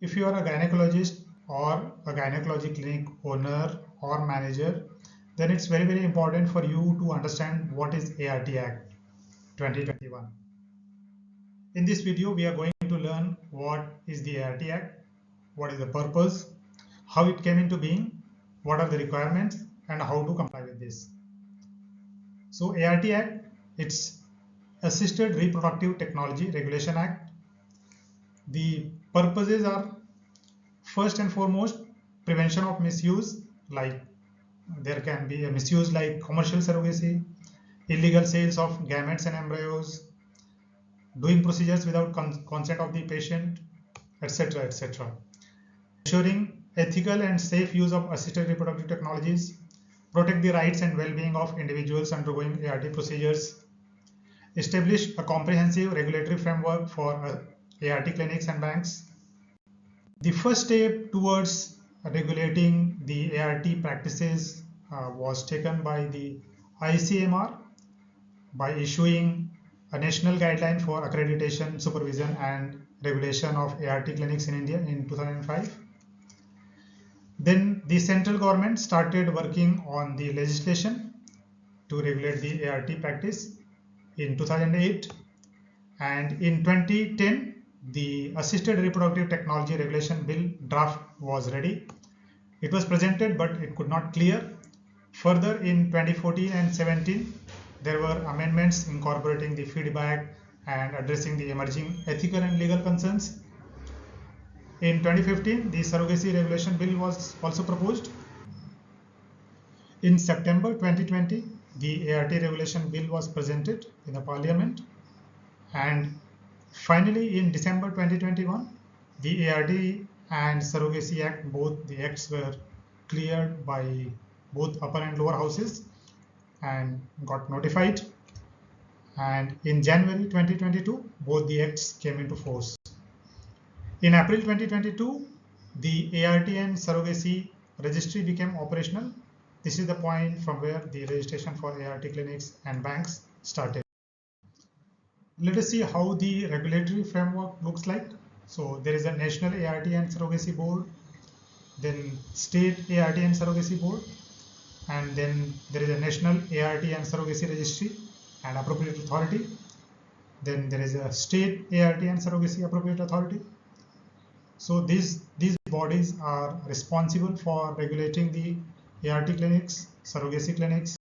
If you are a gynecologist or a gynecology clinic owner or manager, then it's very important for you to understand what is ART Act 2021. In this video, we are going to learn what is the ART Act, what is the purpose, how it came into being, what are the requirements, and how to comply with this. So ART Act, it's Assisted Reproductive Technology Regulation Act. The purposes are first and foremost prevention of misuse, like there can be a misuse like commercial surrogacy, illegal sales of gametes and embryos, doing procedures without consent of the patient, etc. etc. Ensuring ethical and safe use of assisted reproductive technologies, protect the rights and well-being of individuals undergoing ART procedures, establish a comprehensive regulatory framework for ART clinics and banks. The first step towards regulating the ART practices was taken by the ICMR by issuing a national guideline for accreditation, supervision and regulation of ART clinics in India in 2005. Then the central government started working on the legislation to regulate the ART practice in 2008, and in 2010 the Assisted Reproductive Technology Regulation Bill draft was ready. It was presented but it could not clear. Further, in 2014 and 17 there were amendments incorporating the feedback and addressing the emerging ethical and legal concerns. In 2015 the Surrogacy Regulation Bill was also proposed. In September 2020 the ART Regulation Bill was presented in the Parliament, and finally in December 2021 the ART and Surrogacy Act, both the acts were cleared by both upper and lower houses and got notified, and in January 2022 both the acts came into force. In April 2022 the ART and Surrogacy registry became operational. This is the point from where the registration for ART clinics and banks started. Let us see how the regulatory framework looks like. So there is a National ART and Surrogacy Board, then State ART and Surrogacy Board, and then there is a National ART and Surrogacy Registry and Appropriate Authority. Then there is a State ART and Surrogacy Appropriate Authority. So these bodies are responsible for regulating the ART clinics, surrogacy clinics,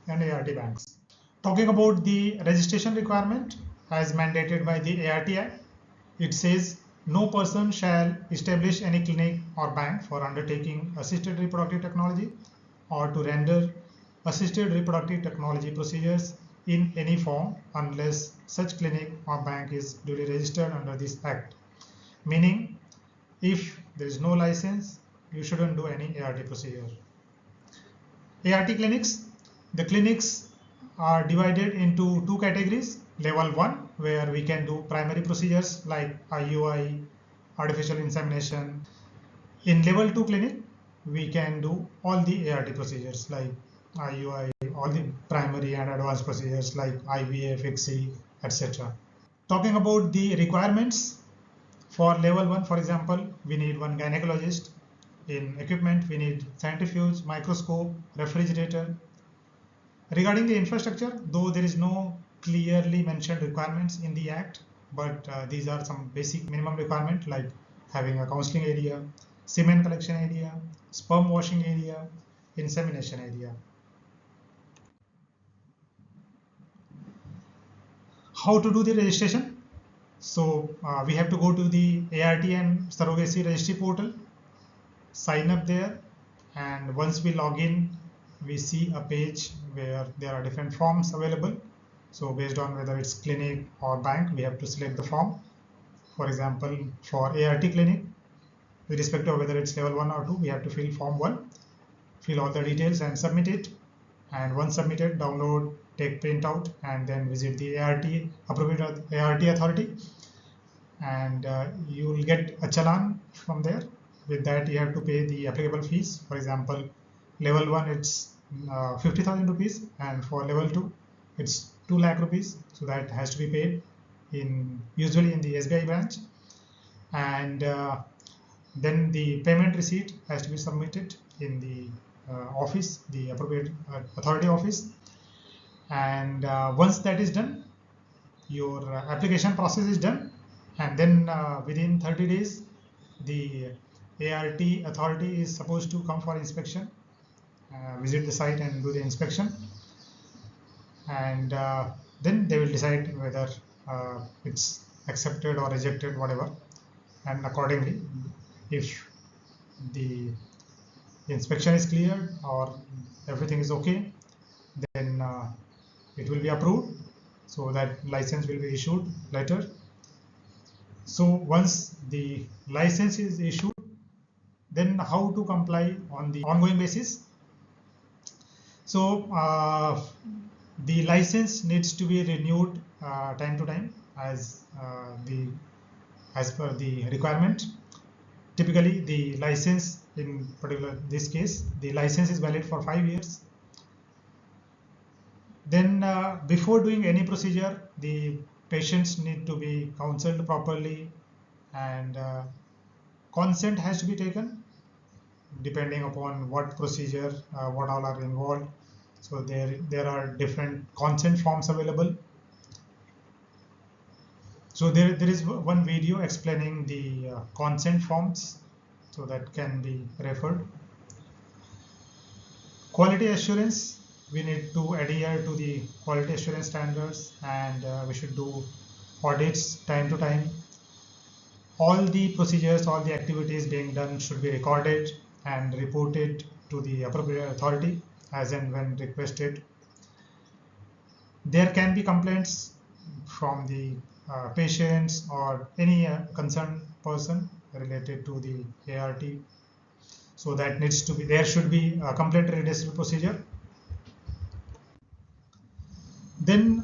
and ART banks. Talking about the registration requirement as mandated by the ART Act, it says no person shall establish any clinic or bank for undertaking assisted reproductive technology or to render assisted reproductive technology procedures in any form unless such clinic or bank is duly registered under this act. Meaning, if there is no license, you shouldn't do any ART procedure. ART clinics, the clinics are divided into two categories. Level 1, where we can do primary procedures like IUI, artificial insemination. In level 2 clinic, we can do all the ART procedures like IUI, all the primary and advanced procedures like IVF, ICSI, etc. Talking about the requirements, for level 1, for example, we need one gynecologist. In equipment, we need centrifuge, microscope, refrigerator. Regarding the infrastructure, though there is no clearly mentioned requirements in the Act, but these are some basic minimum requirements like having a counseling area, semen collection area, sperm washing area, insemination area. How to do the registration? So we have to go to the ART and Surrogacy Registry portal, sign up there, and once we log in, we see a page where there are different forms available. So based on whether it's clinic or bank, we have to select the form. For example, for ART clinic, with respect to whether it's level 1 or 2, we have to fill form 1, fill all the details and submit it. And once submitted, download, take printout, and then visit the appropriate ART authority, and you will get a challan from there. With that, you have to pay the applicable fees. For example, level 1 it's 50,000 rupees, and for level 2 it's 2 lakh rupees. So that has to be paid usually in the SBI branch. And Then the payment receipt has to be submitted in the office, the appropriate authority office. And once that is done, your application process is done, and then within 30 days the ART authority is supposed to come for inspection, visit the site and do the inspection, and then they will decide whether it's accepted or rejected, whatever. And accordingly, if the inspection is cleared or everything is okay, then it will be approved, so that license will be issued later. So once the license is issued, then how to comply on the ongoing basis? So the license needs to be renewed time to time as per the requirement. Typically, the license, in particular this case, the license is valid for 5 years. Then before doing any procedure, the patients need to be counseled properly, and consent has to be taken depending upon what procedure, what all are involved. So there are different consent forms available. So there is one video explaining the consent forms, so that can be referred. Quality assurance, we need to adhere to the quality assurance standards, and we should do audits time to time. All the procedures, all the activities being done should be recorded and reported to the appropriate authority as and when requested. There can be complaints from the patients or any concerned person related to the ART. So that needs to be, there should be a complaint redressal procedure. Then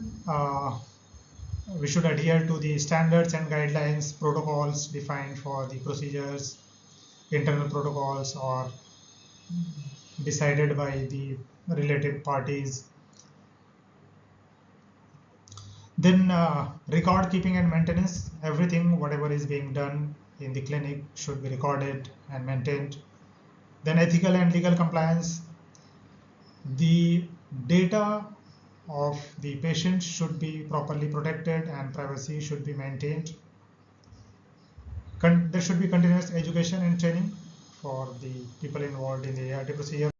we should adhere to the standards and guidelines, protocols defined for the procedures, internal protocols or decided by the related parties. Then record keeping and maintenance, everything whatever is being done in the clinic should be recorded and maintained. Then ethical and legal compliance, the data of the patient should be properly protected and privacy should be maintained. There should be continuous education and training for the people involved in the ART procedure.